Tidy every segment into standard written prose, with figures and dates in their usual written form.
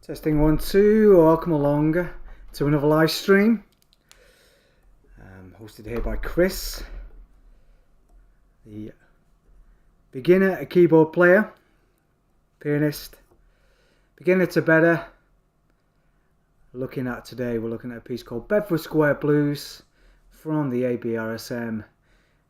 Testing 1, 2, welcome along to another live stream, hosted here by Chris, the beginner keyboard player, pianist, beginner to better. We're looking at a piece called Bedford Square Blues from the ABRSM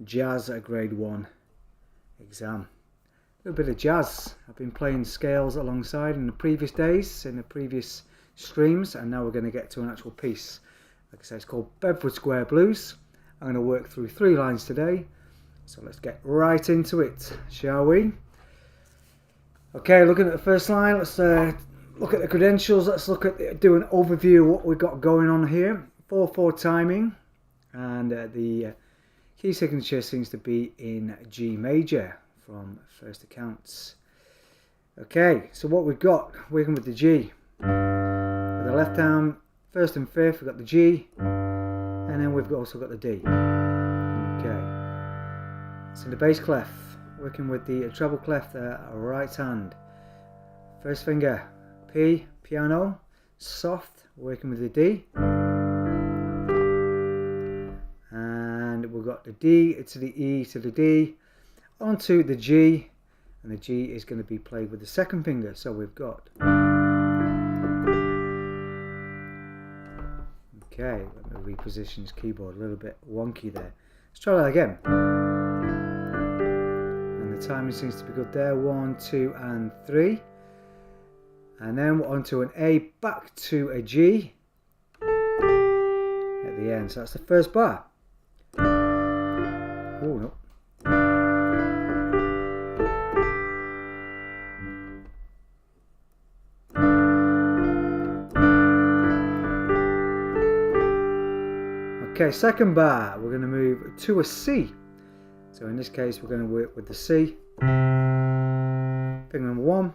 Jazz Grade 1 exam. A little bit of jazz. I've been playing scales alongside in the previous days, in the previous streams, and now we're going to get to an actual piece. Like I say, it's called Bedford Square Blues. I'm going to work through 3 lines today, so let's get right into it, shall we? Okay, looking at the first line, let's look at the credentials. Let's do an overview of what we've got going on here. 4/4 timing, and the key signature seems to be in G major from first accounts. Okay, so what we've got, working with the G. With the left arm, first and fifth, we've got the G, and then we've also got the D. Okay, so in the bass clef, working with the treble clef there, right hand. First finger, P, piano, soft, working with the D. And we've got the D to the E to the D, onto the G, and the G is going to be played with the second finger. So we've got, okay, let me reposition this keyboard, a little bit wonky there. Let's try that again. And the timing seems to be good there. 1, 2, and 3, and then we're onto an A, back to a G at the end. So that's the first bar. Oh no. Okay, second bar, we're going to move to a C. So in this case, we're going to work with the C. Finger number 1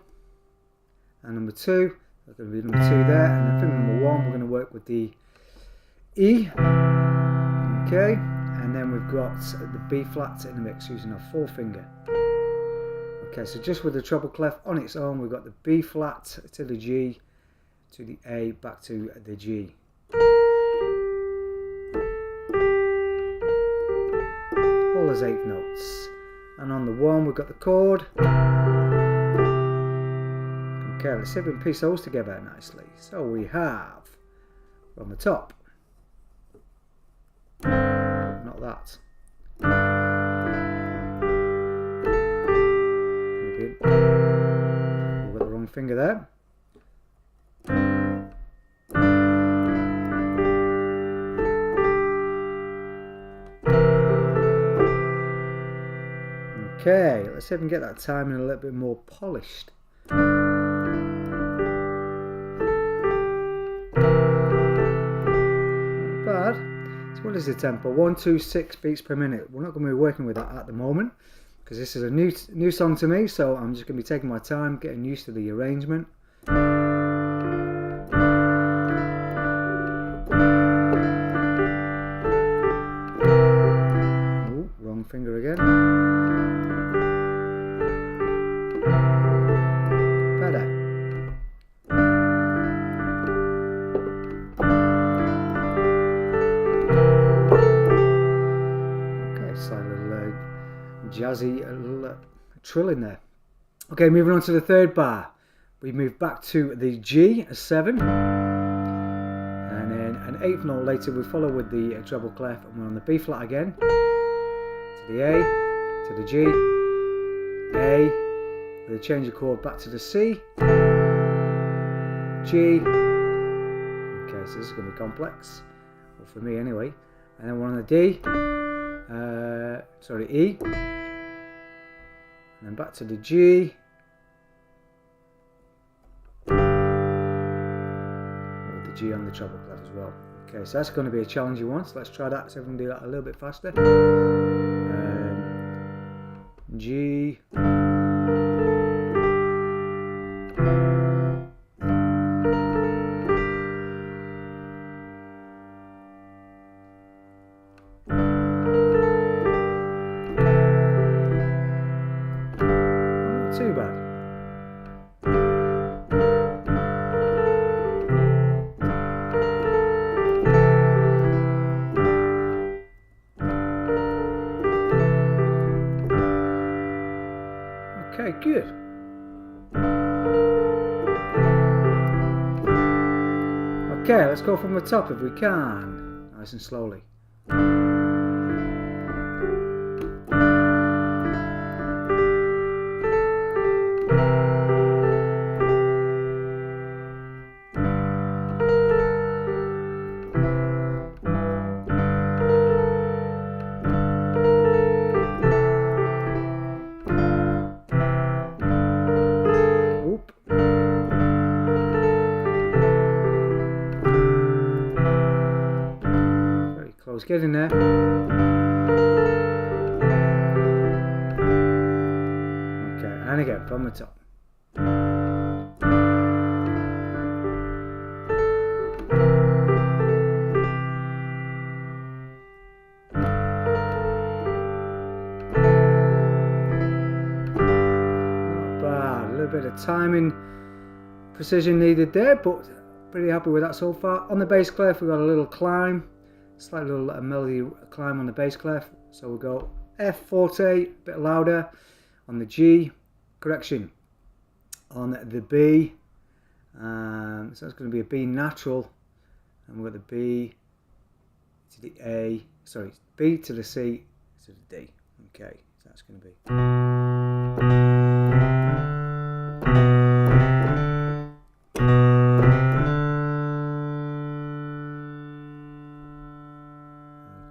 and number 2. That's going to be number 2 there. And then finger number 1, we're going to work with the E. Okay, and then we've got the B flat in the mix using our 4th finger. Okay, so just with the treble clef on its own, we've got the B flat to the G, to the A, back to the G. All as 8th notes. And on the 1 we've got the chord. Okay, let's see if we can piece those together nicely. So we have from the top, not that. Okay. We've got the wrong finger there. Okay, let's see if we can get that timing a little bit more polished. Not bad. So what is the tempo? 1, 2, 6 beats per minute. We're not going to be working with that at the moment because this is a new song to me, so I'm just going to be taking my time, getting used to the arrangement. Ooh, wrong finger again. Jazzy, a little trill in there. Okay, moving on to the third bar. We move back to the G, a 7. And then an 8th note later, we follow with the treble clef, and we're on the B flat again. To the A, to the G, A, with a change of chord back to the C, G. Okay, so this is going to be complex. Well, for me anyway. And then we're on the D, E. And then back to the G. With the G on the treble clef as well. Okay, so that's going to be a challenging one. So let's try that. So we can do that a little bit faster. G. Too bad. Okay, good. Okay, let's go from the top if we can, nice and slowly. Close, get in there. Okay, and again from the top. Not bad, a little bit of timing, precision needed there, but pretty happy with that so far. On the bass clef, we've got a little climb. Slight little melody climb on the bass clef. So we'll go F forte, a bit louder. On the G, correction. On the B, so that's going to be a B natural. And we've got the B to the A, sorry, B to the C to the D. Okay, so that's going to be.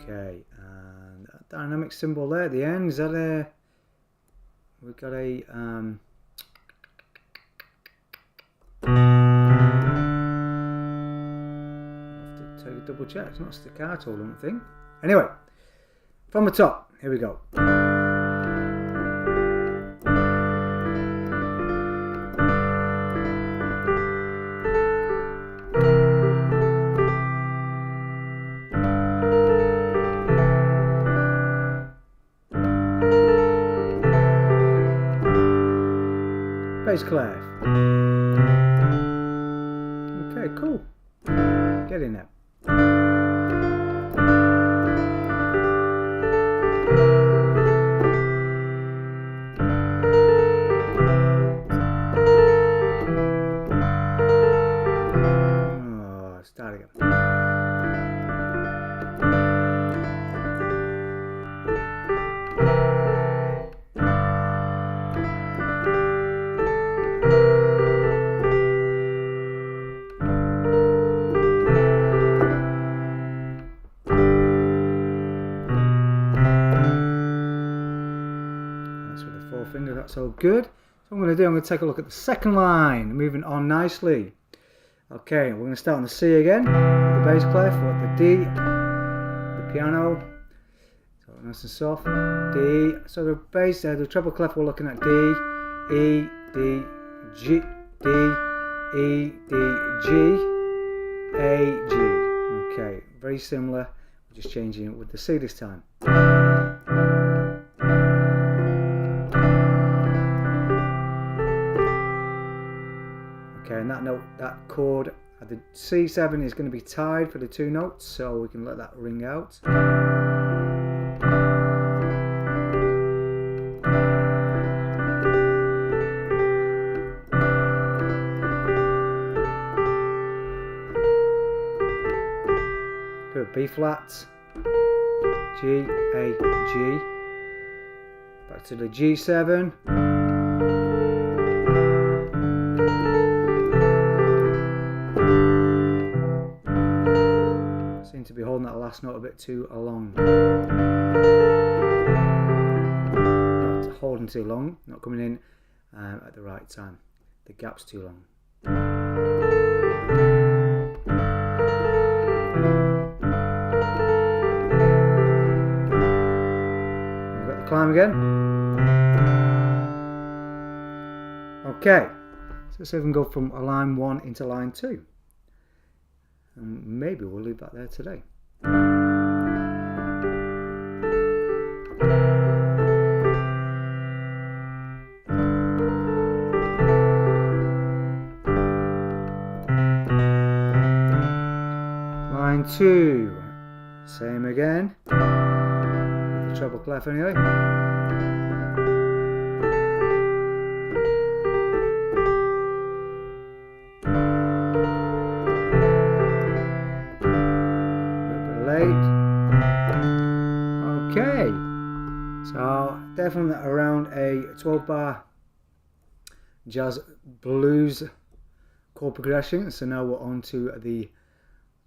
Okay, and that dynamic symbol there at the end, is that a, we've got a, I'll have to take a double check, it's not staccato I don't think. Anyway, from the top, here we go. Bass clef. Okay, cool. Get in there. Oh, start again. Finger, that's all good. So what I'm going to do, I'm going to take a look at the second line, moving on nicely. Okay, we're going to start on the C again, the bass clef, or the D, the piano, so nice and soft, D, so the bass, the treble clef we're looking at D, E, D, G, D, E, D, G, A, G. Okay, very similar, we're just changing it with the C this time. Okay, and that note, that chord at the C7 is going to be tied for the two notes, so we can let that ring out. Do a B flat, G, A, G, back to the G7. Seem to be holding that last note a bit too long. Not holding too long, not coming in at the right time. The gap's too long. We've got the climb again. Okay, so let's see if we can go from line 1 into line 2. And maybe we'll leave that there today. Line 2, same again. The treble clef anyway. 12 bar jazz blues chord progression. So now we're on to the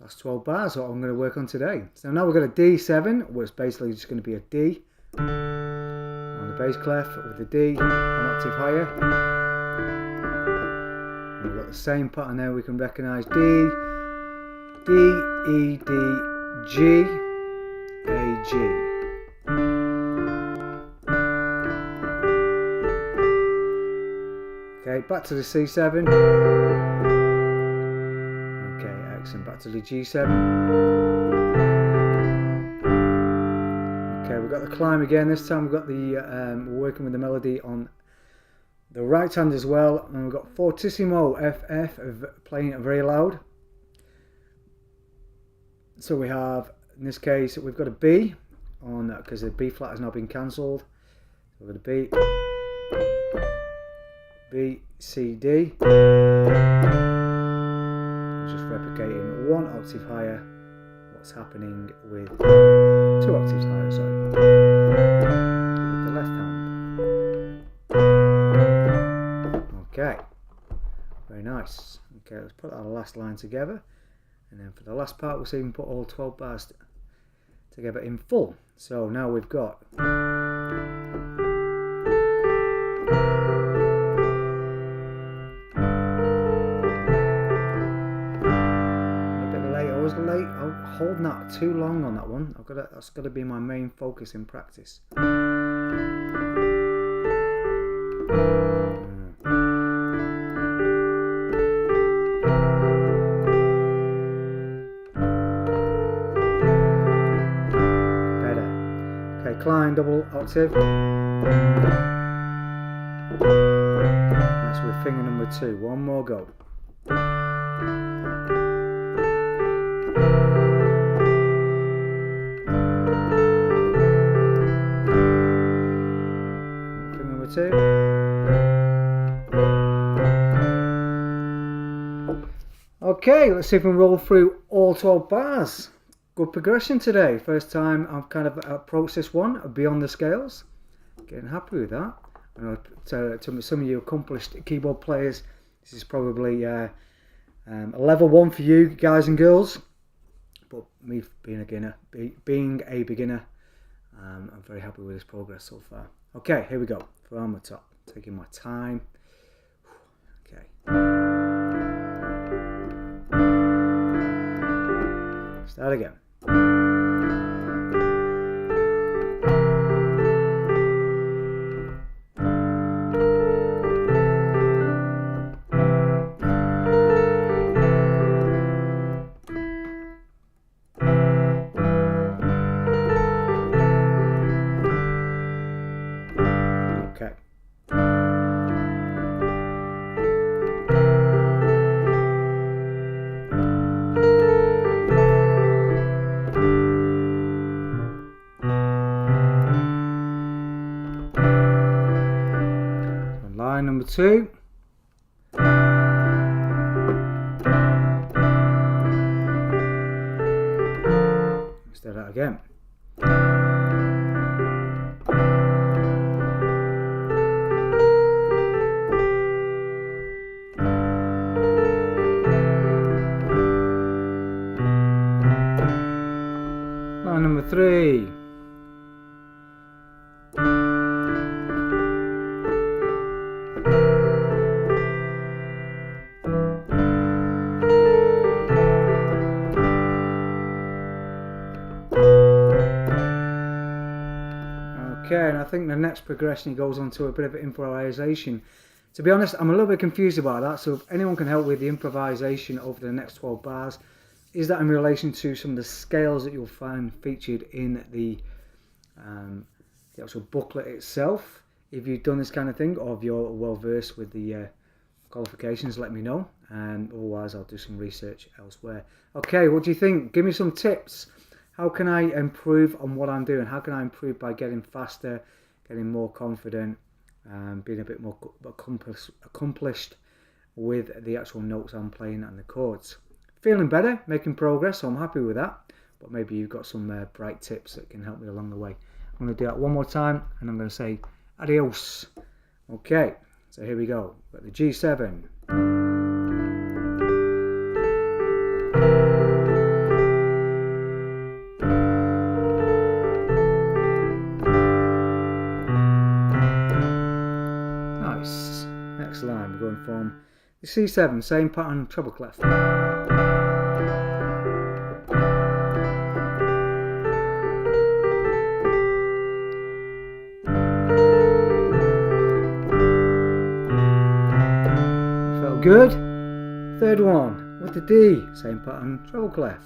last 12 bars that I'm going to work on today. So now we've got a D7, which is basically just going to be a D on the bass clef with the D an octave higher. And we've got the same pattern there. We can recognise D, E, D, G, A, G. Okay, back to the C7. Okay, excellent. Back to the G7. Okay, we've got the climb again. This time we've got the we're working with the melody on the right hand as well, and we've got fortissimo FF of playing it very loud. So we have, in this case, we've got a B on that because the B flat has now been cancelled. So we've got a B, B, C, D. Just replicating one octave higher what's happening with 2 octaves higher, sorry, with the left hand. Okay, very nice. Okay, let's put our last line together, and then for the last part we'll see if we can put all 12 bars together in full. So now we've got holding that too long on that one. That's got to be my main focus in practice. Better. Okay, climb double octave. That's with finger number 2. One more go. Okay, let's see if we can roll through all 12 bars. Good progression today. First time I've kind of approached this one beyond the scales. Getting happy with that. I know to some of you accomplished keyboard players, this is probably a level 1 for you guys and girls. But me being a beginner, I'm very happy with this progress so far. Okay, here we go. From the top, taking my time. Okay. Start again. Okay. Line number 2. Let's do that again. Line number 3. Okay, and I think the next progression goes on to a bit of improvisation. To be honest, I'm a little bit confused about that, so if anyone can help with the improvisation over the next 12 bars, is that in relation to some of the scales that you'll find featured in the actual booklet itself? If you've done this kind of thing, or if you're well versed with the qualifications, let me know, and otherwise I'll do some research elsewhere. Okay, what do you think? Give me some tips. How can I improve on what I'm doing? How can I improve by getting faster, getting more confident, being a bit more accomplished with the actual notes I'm playing and the chords? Feeling better, making progress, so I'm happy with that. But maybe you've got some bright tips that can help me along the way. I'm going to do that one more time, and I'm going to say adios. Okay, so here we go. Got the G7. Nice. Next line, we're going from the C7, same pattern, treble clef. Felt good. Third one with the D, same pattern, treble clef.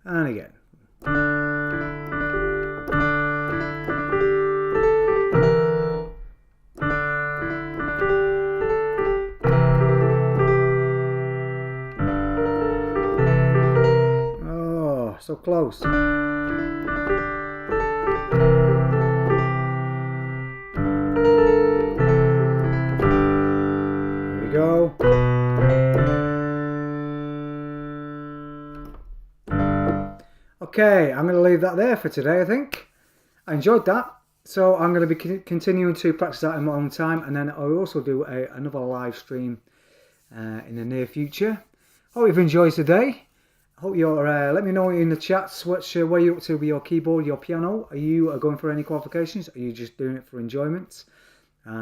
And again. Oh, so close. Here we go. Okay, I'm going to leave that there for today, I think. I enjoyed that. So I'm going to be continuing to practice that in my own time, and then I'll also do another live stream in the near future. Hope you've enjoyed today. Hope you're, let me know in the chats where you're up to with your keyboard, your piano. Are you going for any qualifications? Are you just doing it for enjoyment? How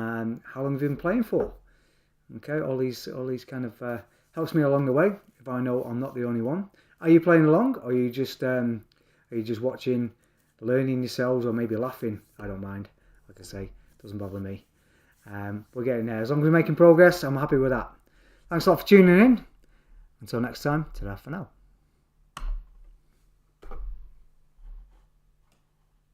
long have you been playing for? Okay, all these kind of helps me along the way if I know I'm not the only one. Are you playing along, or are you just watching, learning yourselves, or maybe laughing? I don't mind. Like I say, doesn't bother me. We're getting there. As long as we're making progress, I'm happy with that. Thanks a lot for tuning in. Until next time, ta-ra for now.